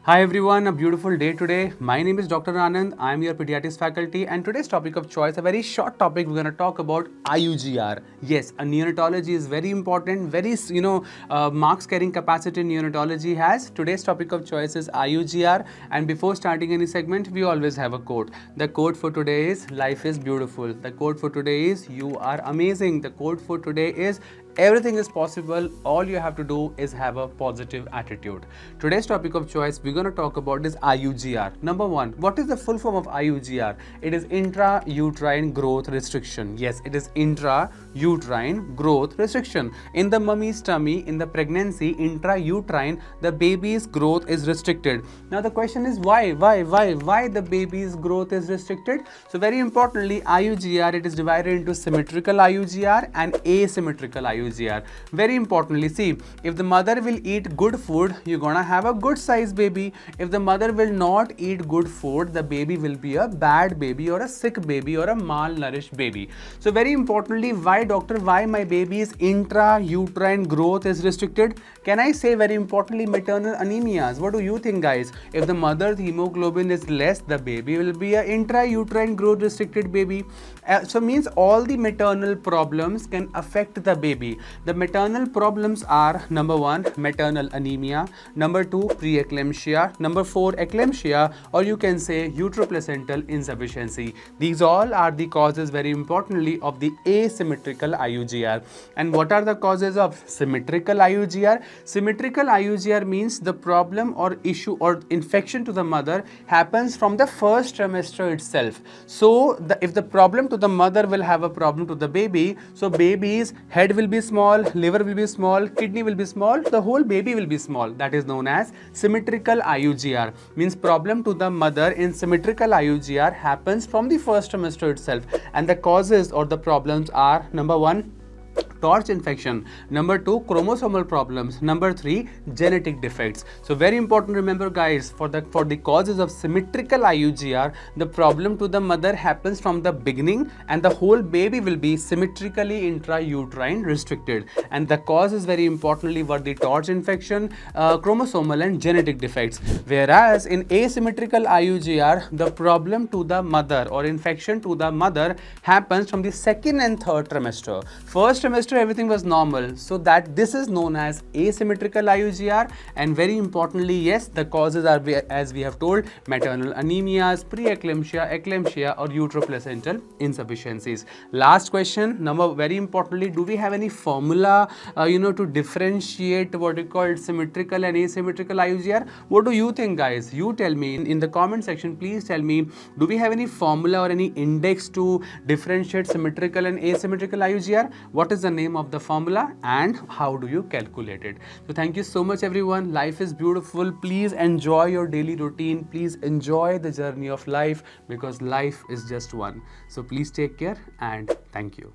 Hi everyone, a beautiful day today. My name is Dr. Anand. I am your pediatrics faculty, and today's topic of choice, a very short topic, we're going to talk about IUGR. Yes, a neonatology is very important, very marks carrying capacity in neonatology has. Today's topic of choice is IUGR, and before starting any segment, we always have a quote. The quote for today is life is beautiful. The quote for today is you are amazing. The quote for today is everything is possible. All you have to do is have a positive attitude. Today's topic of choice we're going to talk about is IUGR. Number one, what is the full form of IUGR? It is Intrauterine Growth Restriction. Yes, it is Intrauterine Growth Restriction. In the mummy's tummy, in the pregnancy, intrauterine, the baby's growth is restricted. Now the question is why the baby's growth is restricted? So very importantly, IUGR, it is divided into symmetrical IUGR and asymmetrical IUGR. Very importantly, see, if the mother will eat good food, you're gonna have a good size baby. If the mother will not eat good food, the baby will be a bad baby or a sick baby or a malnourished baby. So very importantly, why my baby's intrauterine growth is restricted? Can I say very importantly maternal anemias? What do you think, guys? If the mother's hemoglobin is less, the baby will be a intrauterine growth restricted baby. So means all the maternal problems can affect the baby. The maternal problems are number 1, maternal anemia, number 2, preeclampsia, number 4, eclampsia, or you can say uteroplacental insufficiency. These all are the causes, very importantly, of the asymmetrical IUGR. And what are the causes of symmetrical IUGR? Symmetrical IUGR means the problem or issue or infection to the mother happens from the first trimester itself. So if the problem to the mother will have a problem to the baby, so baby's head will be small, liver will be small, kidney will be small, the whole baby will be small. That is known as symmetrical IUGR. Means problem to the mother in symmetrical IUGR happens from the first trimester itself. And the causes or the problems are number 1, torch infection, number 2, chromosomal problems, number 3, genetic defects. So very important, remember guys, for the causes of symmetrical IUGR, the problem to the mother happens from the beginning and the whole baby will be symmetrically intrauterine restricted. And the causes, very importantly, were the torch infection, chromosomal and genetic defects. Whereas in asymmetrical IUGR, the problem to the mother or infection to the mother happens from the second and third trimester. First trimester everything was normal, so that this is known as asymmetrical IUGR. And very importantly, yes, the causes are, as we have told, maternal anemias, preeclampsia, eclampsia, or uteroplacental insufficiencies. Last question, very importantly, do we have any formula to differentiate what you call symmetrical and asymmetrical IUGR? What do you think, guys? You tell me in the comment section. Please tell me, do we have any formula or any index to differentiate symmetrical and asymmetrical IUGR? What is the name of the formula and how do you calculate it? So thank you so much everyone. Life is beautiful. Please enjoy your daily routine. Please enjoy the journey of life, because life is just one. So please take care and thank you.